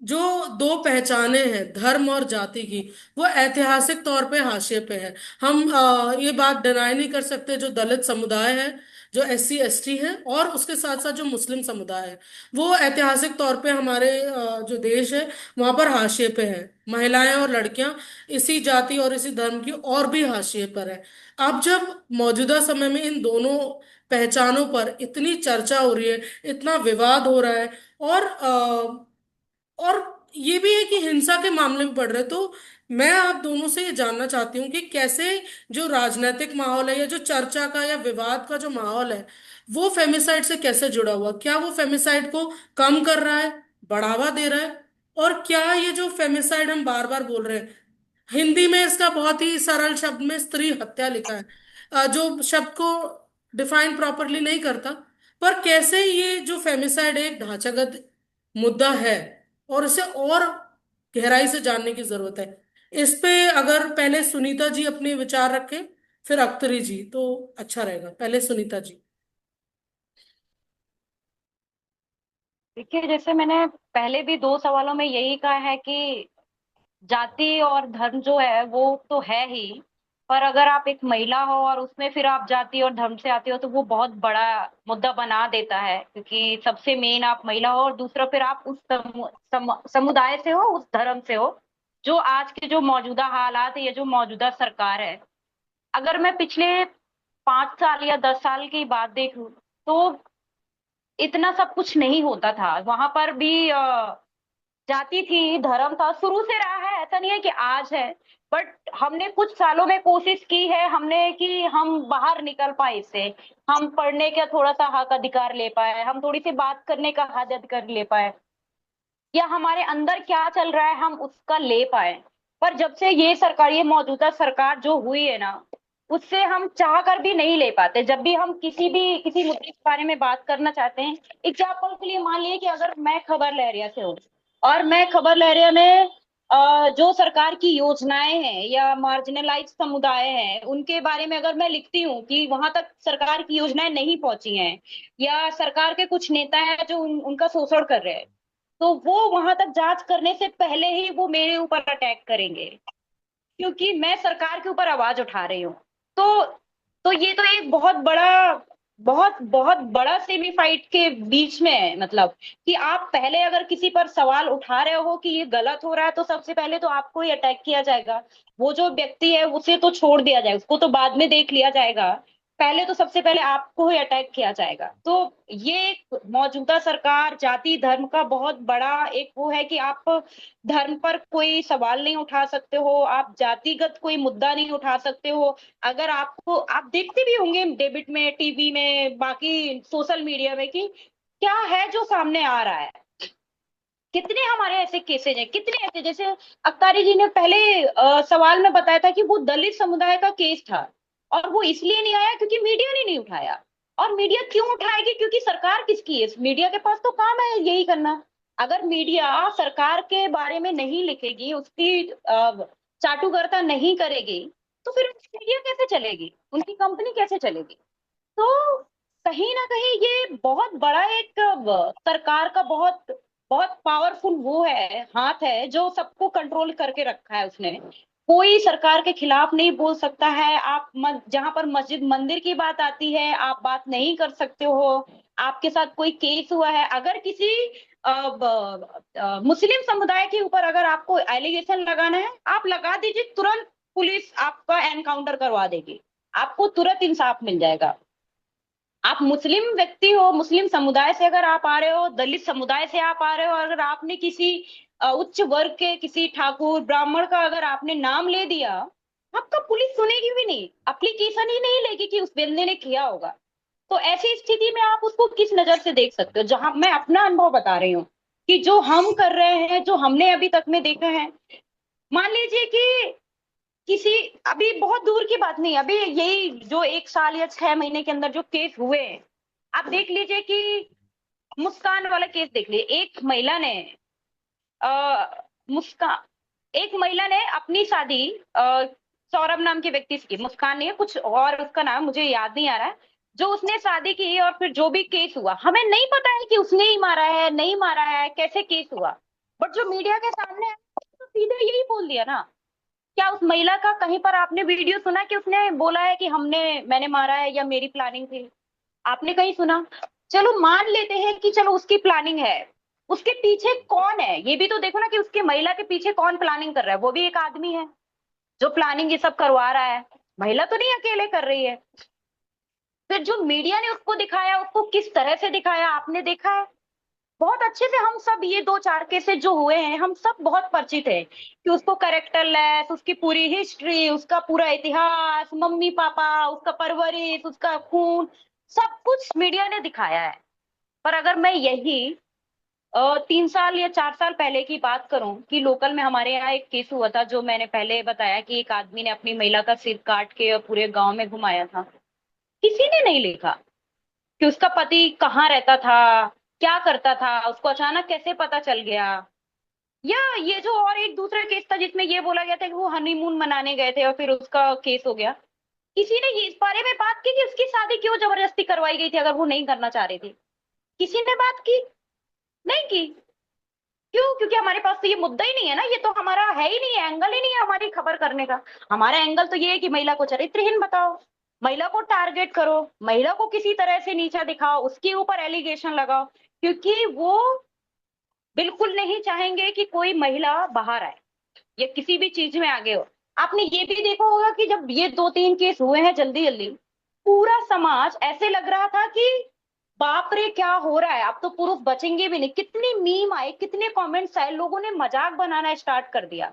जो दो पहचाने हैं धर्म और जाति की, वो ऐतिहासिक तौर पे हाशिए पे है। हम ये बात डिनाई नहीं कर सकते, जो दलित समुदाय है, जो SC ST है, और उसके साथ साथ जो मुस्लिम समुदाय है, वो ऐतिहासिक तौर पे हमारे जो देश है वहां पर हाशिए पे है। महिलाएं और लड़कियां इसी जाति और इसी धर्म की और भी हाशिए पर है। अब जब मौजूदा समय में इन दोनों पहचानों पर इतनी चर्चा हो रही है, इतना विवाद हो रहा है, और ये भी है कि हिंसा के मामले में बढ़ रहे, तो मैं आप दोनों से ये जानना चाहती हूँ कि कैसे जो राजनीतिक माहौल है या जो चर्चा का या विवाद का जो माहौल है, वो फेमिसाइड से कैसे जुड़ा हुआ, क्या वो फेमिसाइड को कम कर रहा है, बढ़ावा दे रहा है? और क्या ये जो फेमिसाइड हम बार बार बोल रहे हैं, हिंदी में इसका बहुत ही सरल शब्द में स्त्री हत्या लिखा है, जो शब्द को डिफाइन प्रॉपरली नहीं करता, पर कैसे ये जो फेमिसाइड एक ढांचागत मुद्दा है और इसे और गहराई से जानने की जरूरत है। इस पे अगर पहले सुनीता जी अपने विचार रखें, फिर अख्तरी जी, तो अच्छा रहेगा। पहले सुनीता जी। देखिए, जैसे मैंने पहले भी दो सवालों में यही कहा है कि जाति और धर्म जो है वो तो है ही। पर अगर आप एक महिला हो और उसमें फिर आप जाति और धर्म से आते हो तो वो बहुत बड़ा मुद्दा बना देता है, क्योंकि सबसे मेन आप महिला हो और दूसरा फिर आप उस समुदाय से हो, उस धर्म से हो। जो आज के जो मौजूदा हालात है या जो मौजूदा सरकार है, अगर मैं पिछले 5 साल या 10 साल की बात देखूं तो इतना सब कुछ नहीं होता था। वहां पर भी जाति थी, धर्म था, शुरू से रहा है, ऐसा नहीं है कि आज है। बट हमने कुछ सालों में कोशिश की है हमने कि हम बाहर निकल पाए इससे। हम पढ़ने का थोड़ा सा हक अधिकार ले पाए, हम थोड़ी सी बात करने का हक अधिकार ले पाए, या हमारे अंदर क्या चल रहा है हम उसका ले पाए। पर जब से ये सरकार, ये मौजूदा सरकार जो हुई है ना, उससे हम चाह कर भी नहीं ले पाते। जब भी हम किसी मुद्दे के बारे में बात करना चाहते हैं, एग्जाम्पल के लिए मान लीजिए कि अगर मैं खबर लहरिया से हूँ और मैं खबर लहरिया में जो सरकार की योजनाएं हैं या मार्जिनलाइज समुदाय हैं उनके बारे में अगर मैं लिखती हूँ कि वहां तक सरकार की योजनाएं नहीं पहुंची हैं, या सरकार के कुछ नेता हैं जो उनका शोषण कर रहे हैं, तो वो वहां तक जांच करने से पहले ही वो मेरे ऊपर अटैक करेंगे, क्योंकि मैं सरकार के ऊपर आवाज उठा रही हूँ। तो तो ये तो एक बहुत बहुत बड़ा सेमीफाइट के बीच में है। मतलब कि आप पहले अगर किसी पर सवाल उठा रहे हो कि ये गलत हो रहा है तो सबसे पहले तो आपको ही अटैक किया जाएगा। वो जो व्यक्ति है उसे तो छोड़ दिया जाएगा, उसको तो बाद में देख लिया जाएगा, पहले तो सबसे पहले आपको ही अटैक किया जाएगा। तो ये एक मौजूदा सरकार जाति धर्म का बहुत बड़ा एक वो है कि आप धर्म पर कोई सवाल नहीं उठा सकते हो, आप जातिगत कोई मुद्दा नहीं उठा सकते हो। अगर आपको, आप देखते भी होंगे डेबिट में, टीवी में, बाकी सोशल मीडिया में कि क्या है जो सामने आ रहा है। कितने हमारे ऐसे केसेज हैं, कितने ऐसे, जैसे अख्तारी जी ने पहले सवाल में बताया था कि वो दलित समुदाय का केस था और वो इसलिए नहीं आया क्योंकि मीडिया ने नहीं उठाया। और मीडिया क्यों उठाएगी? क्योंकि सरकार किसकी है? मीडिया के पास तो काम है यही करना। अगर मीडिया सरकार के बारे में नहीं लिखेगी, उसकी चाटुकरता नहीं करेगी, तो फिर मीडिया कैसे चलेगी, उनकी कंपनी कैसे चलेगी? तो कहीं ना कहीं ये बहुत बड़ा एक सरकार का बहुत बहुत पावरफुल वो है, हाथ है, जो सबको कंट्रोल करके रखा है उसने। कोई सरकार के खिलाफ नहीं बोल सकता है। आप जहां पर मस्जिद मंदिर की बात आती है आप बात नहीं कर सकते हो। आपके साथ कोई केस हुआ है, अगर किसी मुस्लिम समुदाय के ऊपर अगर आपको एलिगेशन लगाना है, आप लगा दीजिए, तुरंत पुलिस आपका एनकाउंटर करवा देगी, आपको तुरंत इंसाफ मिल जाएगा। आप मुस्लिम व्यक्ति हो, मुस्लिम समुदाय से अगर आप आ रहे हो, दलित समुदाय से आप आ रहे हो, अगर आपने किसी उच्च वर्ग के किसी ठाकुर ब्राह्मण का अगर आपने नाम ले दिया, आपका पुलिस सुनेगी भी नहीं, एप्लीकेशन ही नहीं लेगी कि उस बंदे ने किया होगा। तो ऐसी स्थिति में आप उसको किस नजर से देख सकते हो? जहां मैं अपना अनुभव बता रही हूँ कि जो हम कर रहे हैं, जो हमने अभी तक में देखा है, मान लीजिए कि किसी, अभी बहुत दूर की बात नहीं, अभी यही जो 1 साल या 6 महीने के अंदर जो केस हुए हैं, आप देख लीजिए कि मुस्कान वाला केस देख लीजिए। आ, मुस्कान एक महिला ने अपनी शादी सौरभ नाम के व्यक्ति से की, मुस्कान नहीं है, कुछ और उसका नाम मुझे याद नहीं आ रहा है। जो उसने शादी की और फिर जो भी केस हुआ, हमें नहीं पता है कि उसने ही मारा है नहीं मारा है, कैसे केस हुआ। बट जो मीडिया के सामने है, तो सीधे यही बोल दिया ना। क्या उस महिला का कहीं पर आपने वीडियो सुना कि उसने बोला है कि हमने मैंने मारा है या मेरी प्लानिंग थी? आपने कहीं सुना? चलो मान लेते हैं कि चलो उसकी प्लानिंग है, उसके पीछे कौन है ये भी तो देखो ना, कि उसके महिला के पीछे कौन प्लानिंग कर रहा है। वो भी एक आदमी है जो प्लानिंग ये सब करवा रहा है, महिला तो नहीं अकेले कर रही है। फिर जो मीडिया ने उसको दिखाया, उसको किस तरह से दिखाया आपने देखा है बहुत अच्छे से। हम सब ये दो चार केसेस जो हुए हैं हम सब बहुत परिचित है कि उसको कैरेक्टर लेस, उसकी पूरी हिस्ट्री, उसका पूरा इतिहास, मम्मी पापा, उसका परवरिश, उसका खून, सब कुछ मीडिया ने दिखाया है। पर अगर मैं यही 3 साल या 4 साल पहले की बात करूं कि लोकल में हमारे यहाँ एक केस हुआ था, जो मैंने पहले बताया कि एक आदमी ने अपनी महिला का सिर काट के और पूरे गांव में घुमाया था। किसी ने नहीं लिखा कि उसका पति कहाँ रहता था, क्या करता था, उसको अचानक कैसे पता चल गया। या ये जो और एक दूसरा केस था जिसमें ये बोला गया था कि वो हनीमून मनाने गए थे और फिर उसका केस हो गया। किसी ने ये इस बारे में बात की कि उसकी शादी क्यों जबरदस्ती करवाई गई थी अगर वो नहीं करना चाह रही थी? किसी ने बात की? नहीं की। क्यों? क्योंकि हमारे पास तो ये मुद्दा ही नहीं है ना, ये तो हमारा है ही नहीं है, एंगल ही नहीं है हमारी खबर करने का। हमारा एंगल तो ये है कि महिला को चरित्रहीन बताओ, महिला को टारगेट करो, महिला को किसी तरह से नीचा दिखाओ, उसके ऊपर एलिगेशन लगाओ, क्योंकि वो बिल्कुल नहीं चाहेंगे कि कोई महिला बाहर आए या किसी भी चीज में आगे हो। आपने ये भी देखा होगा कि जब ये 2-3 केस हुए हैं जल्दी जल्दी, पूरा समाज ऐसे लग रहा था कि बाप रे क्या हो रहा है, अब तो पुरुष बचेंगे भी नहीं। कितनी मीम आए, कितने कमेंट्स आए, लोगों ने मजाक बनाना स्टार्ट कर दिया।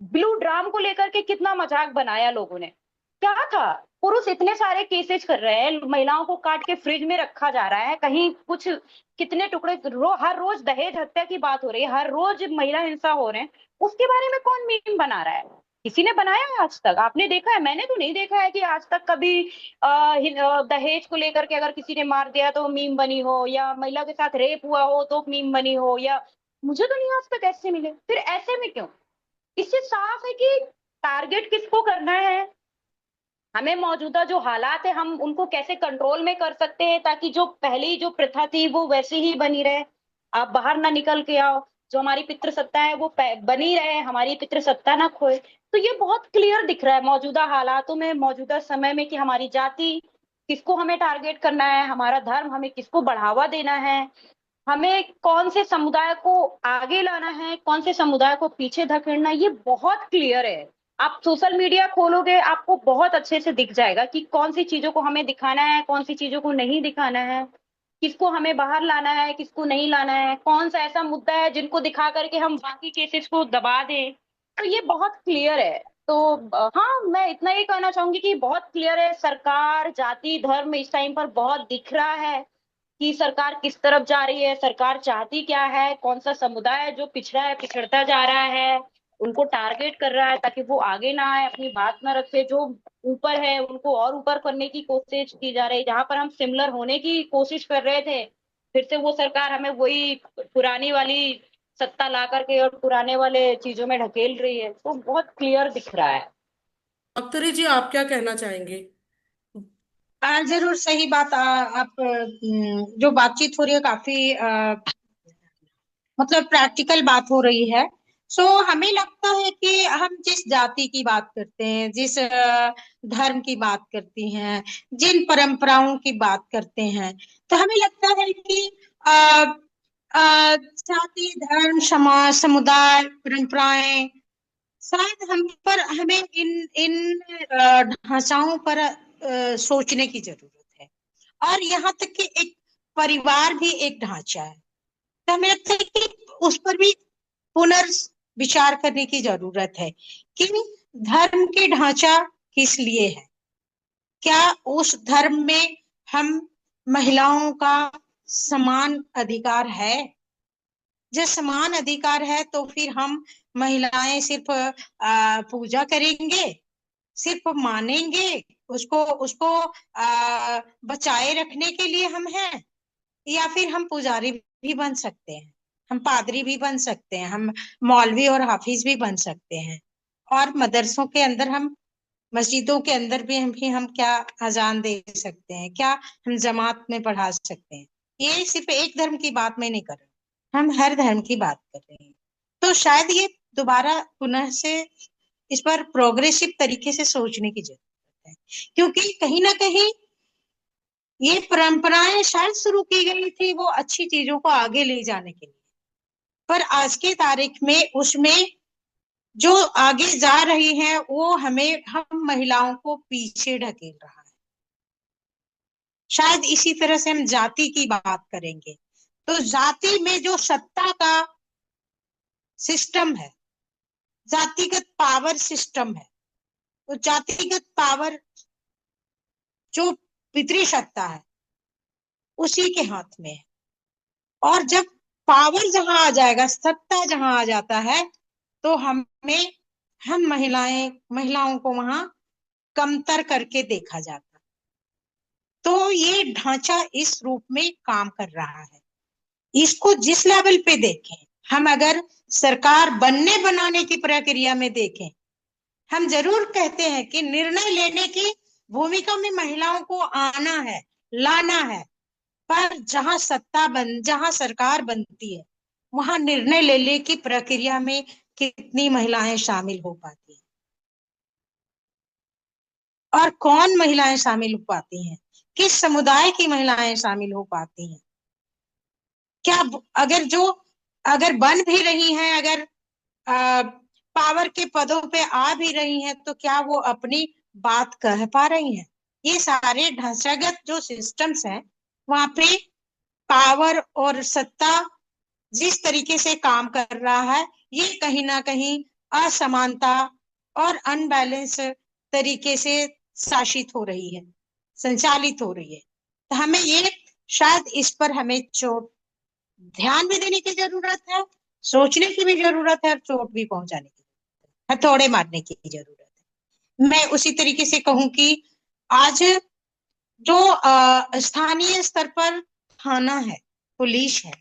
ब्लू ड्राम को लेकर के कितना मजाक बनाया लोगों ने। क्या था, पुरुष इतने सारे केसेस कर रहे हैं, महिलाओं को काट के फ्रिज में रखा जा रहा है, कहीं कुछ कितने टुकड़े हर रोज दहेज हत्या की बात हो रही है, हर रोज महिला हिंसा हो रहे हैं, उसके बारे में कौन मीम बना रहा है? किसी ने बनाया है आज तक? आपने देखा है? मैंने तो नहीं देखा है कि आज तक कभी दहेज को लेकर के अगर किसी ने मार दिया तो मीम बनी हो, या महिला के साथ रेप हुआ हो तो मीम बनी हो, या मुझे तो नहीं आज तक ऐसे मिले। फिर ऐसे में क्यों? इससे साफ है कि टारगेट किसको करना है। हमें मौजूदा जो हालात है हम उनको कैसे कंट्रोल में कर सकते हैं ताकि जो पहली जो प्रथा थी वो वैसी ही बनी रहे। आप बाहर ना निकल के आओ, जो हमारी पितृसत्ता है वो बनी रहे, हमारी पितृसत्ता ना खोए। तो ये बहुत क्लियर दिख रहा है मौजूदा हालातों में, मौजूदा समय में, कि हमारी जाति किसको हमें टारगेट करना है, हमारा धर्म हमें किसको बढ़ावा देना है, हमें कौन से समुदाय को आगे लाना है, कौन से समुदाय को पीछे धकेलना है, ये बहुत क्लियर है। आप सोशल मीडिया खोलोगे आपको बहुत अच्छे से दिख जाएगा कि कौन सी चीजों को हमें दिखाना है, कौन सी चीजों को नहीं दिखाना है, किसको हमें बाहर लाना है, किसको नहीं लाना है, कौन सा ऐसा मुद्दा है जिनको दिखा करके हम बाकी केसेस को दबा दें। तो ये बहुत क्लियर है। तो हाँ, मैं इतना ही कहना चाहूंगी कि बहुत क्लियर है, सरकार जाति धर्म इस टाइम पर बहुत दिख रहा है कि सरकार किस तरफ जा रही है, सरकार चाहती क्या है, कौन सा समुदाय जो पिछड़ा है, पिछड़ता जा रहा है, उनको टारगेट कर रहा है ताकि वो आगे ना आए, अपनी बात ना रखे। जो ऊपर है उनको और ऊपर करने की कोशिश की जा रही है, जहां पर हम सिमिलर होने की कोशिश कर रहे थे फिर से वो सरकार हमें वही पुरानी वाली सत्ता ला करके और पुराने वाले चीजों में ढकेल रही है। तो बहुत क्लियर दिख रहा है। अख्तरी जी, आप क्या कहना चाहेंगे? जरूर सही बात। आप जो बातचीत हो रही है काफी मतलब प्रैक्टिकल बात हो रही है। सो हमें लगता है कि हम जिस जाति की बात करते हैं, जिस धर्म की बात करती हैं, जिन परंपराओं की बात करते हैं, तो हमें लगता है कि अ, जाति धर्म समाज समुदाय परंपराएं, शायद हम पर हमें इन इन ढांचाओं पर सोचने की जरूरत है। और यहाँ तक कि एक परिवार भी एक ढांचा है, तो हमें लगता है कि उस पर भी पुनर्विचार करने की जरूरत है कि धर्म के ढांचा किस लिए है। क्या उस धर्म में हम महिलाओं का समान अधिकार है? जब समान अधिकार है तो फिर हम महिलाएं सिर्फ पूजा करेंगे, सिर्फ मानेंगे, उसको उसको बचाए रखने के लिए हम हैं, या फिर हम पुजारी भी बन सकते हैं, हम पादरी भी बन सकते हैं, हम मौलवी और हाफिज भी बन सकते हैं, और मदरसों के अंदर हम मस्जिदों के अंदर भी हम क्या अजान दे सकते हैं, क्या हम जमात में पढ़ा सकते हैं। ये सिर्फ एक धर्म की बात मैं नहीं कर रही, हम हर धर्म की बात कर रहे हैं। तो शायद ये दोबारा पुनः से इस पर प्रोग्रेसिव तरीके से सोचने की जरूरत है, क्योंकि कहीं ना कहीं ये परंपराएं शायद शुरू की गई थी वो अच्छी चीजों को आगे ले जाने के लिए, पर आज की तारीख में उसमें जो आगे जा रही है वो हम महिलाओं को पीछे ढकेल रहा है। शायद इसी तरह से हम जाति की बात करेंगे, तो जाति में जो सत्ता का सिस्टम है, जातिगत पावर सिस्टम है, तो जातिगत पावर जो पितृसत्ता है उसी के हाथ में है। और जब पावर जहां आ जाएगा, सत्ता जहां आ जाता है, तो हम महिलाओं को वहां कमतर करके देखा जाता। तो ये ढांचा इस रूप में काम कर रहा है। इसको जिस लेवल पे देखें, हम अगर सरकार बनने बनाने की प्रक्रिया में देखें, हम जरूर कहते हैं कि निर्णय लेने की भूमिका में महिलाओं को आना है, लाना है, पर जहां सरकार बनती है वहां निर्णय लेने की प्रक्रिया में कितनी महिलाएं शामिल हो पाती हैं और कौन महिलाएं शामिल हो पाती हैं, किस समुदाय की महिलाएं शामिल हो पाती हैं, क्या अगर बन भी रही हैं, अगर पावर के पदों पे आ भी रही हैं, तो क्या वो अपनी बात कह पा रही हैं। ये सारे ढांचागत जो सिस्टम्स हैं वहां पे पावर और सत्ता जिस तरीके से काम कर रहा है, ये कहीं ना कहीं असमानता और अनबैलेंस तरीके से शासित हो रही है, संचालित हो रही है। तो हमें ये शायद इस पर हमें ध्यान भी देने की जरूरत है, सोचने की भी जरूरत है, और चोट भी पहुंचाने की, हथौड़े मारने की जरूरत है। मैं उसी तरीके से कहूं कि आज जो स्थानीय स्तर पर थाना है, पुलिस है,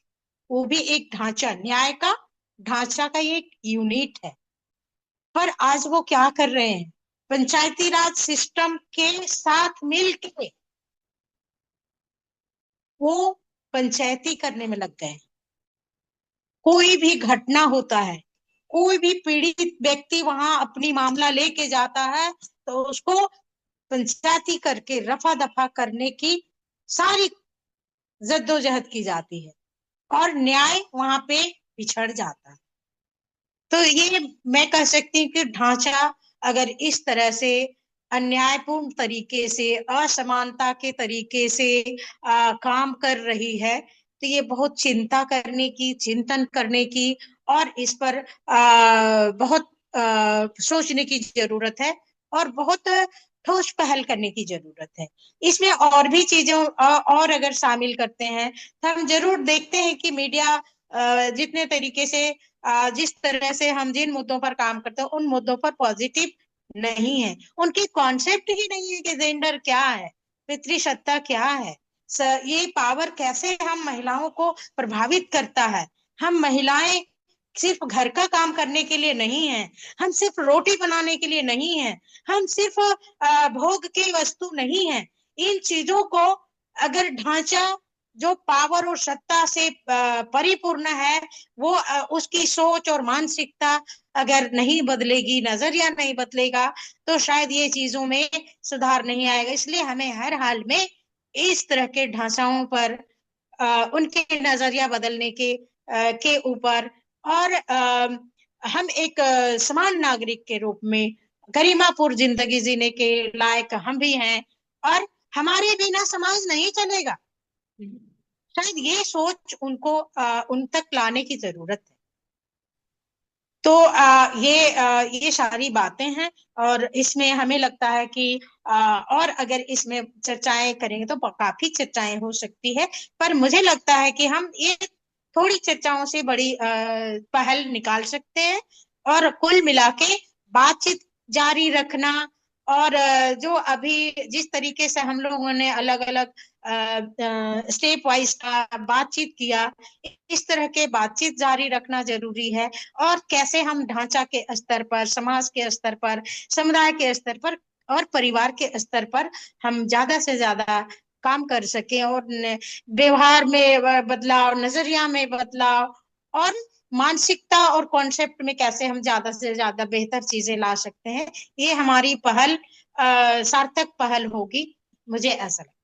वो भी एक ढांचा, न्याय का ढांचा का एक यूनिट है। पर आज वो क्या कर रहे हैं, पंचायती राज सिस्टम के साथ मिलके वो पंचायती करने में लग गए। कोई भी घटना होता है, कोई भी पीड़ित व्यक्ति वहां अपनी मामला लेके जाता है, तो उसको पंचायती करके रफा दफा करने की सारी जद्दोजहद की जाती है और न्याय वहां पे पिछड़ जाता है। तो ये मैं कह सकती हूँ कि ढांचा अगर इस तरह से अन्यायपूर्ण तरीके से, असमानता के तरीके से काम कर रही है, तो ये बहुत चिंता करने की, चिंतन करने की और इस पर बहुत सोचने की जरूरत है और बहुत ठोस पहल करने की जरूरत है। इसमें और भी चीजों और अगर शामिल करते हैं तो हम जरूर देखते हैं कि मीडिया जितने तरीके से जिस तरह से हम जिन मुद्दों पर काम करते हैं उन मुद्दों पर पॉजिटिव नहीं है। उनकी कॉन्सेप्ट ही नहीं है कि जेंडर क्या है, पितृसत्ता क्या है, ये पावर कैसे हम महिलाओं को प्रभावित करता है। हम महिलाएं सिर्फ घर का काम करने के लिए नहीं है, हम सिर्फ रोटी बनाने के लिए नहीं है, हम सिर्फ भोग की वस्तु नहीं है। इन चीजों को अगर ढांचा जो पावर और सत्ता से परिपूर्ण है, वो उसकी सोच और मानसिकता अगर नहीं बदलेगी, नजरिया नहीं बदलेगा, तो शायद ये चीजों में सुधार नहीं आएगा। इसलिए हमें हर हाल में इस तरह के ढांचाओं पर उनके नजरिया बदलने के ऊपर और हम एक समान नागरिक के रूप में गरिमापूर्ण जिंदगी जीने के लायक हम भी हैं और हमारे बिना समाज नहीं चलेगा। शायद ये सोच उन तक लाने की जरूरत है। तो ये सारी बातें हैं और इसमें हमें लगता है कि और अगर इसमें चर्चाएं करेंगे तो काफी चर्चाएं हो सकती है, पर मुझे लगता है कि हम ये थोड़ी चर्चाओं से बड़ी पहल निकाल सकते हैं और कुल मिला के बातचीत जारी रखना और जो अभी जिस तरीके से हम लोगों ने अलग अलग स्टेप वाइज का बातचीत किया, इस तरह के बातचीत जारी रखना जरूरी है और कैसे हम ढांचा के स्तर पर, समाज के स्तर पर, समुदाय के स्तर पर और परिवार के स्तर पर हम ज्यादा से ज्यादा काम कर सके और व्यवहार में बदलाव, नजरिया में बदलाव और मानसिकता और कॉन्सेप्ट में कैसे हम ज्यादा से ज्यादा बेहतर चीजें ला सकते हैं, ये हमारी पहल सार्थक पहल होगी, मुझे ऐसा लगता है।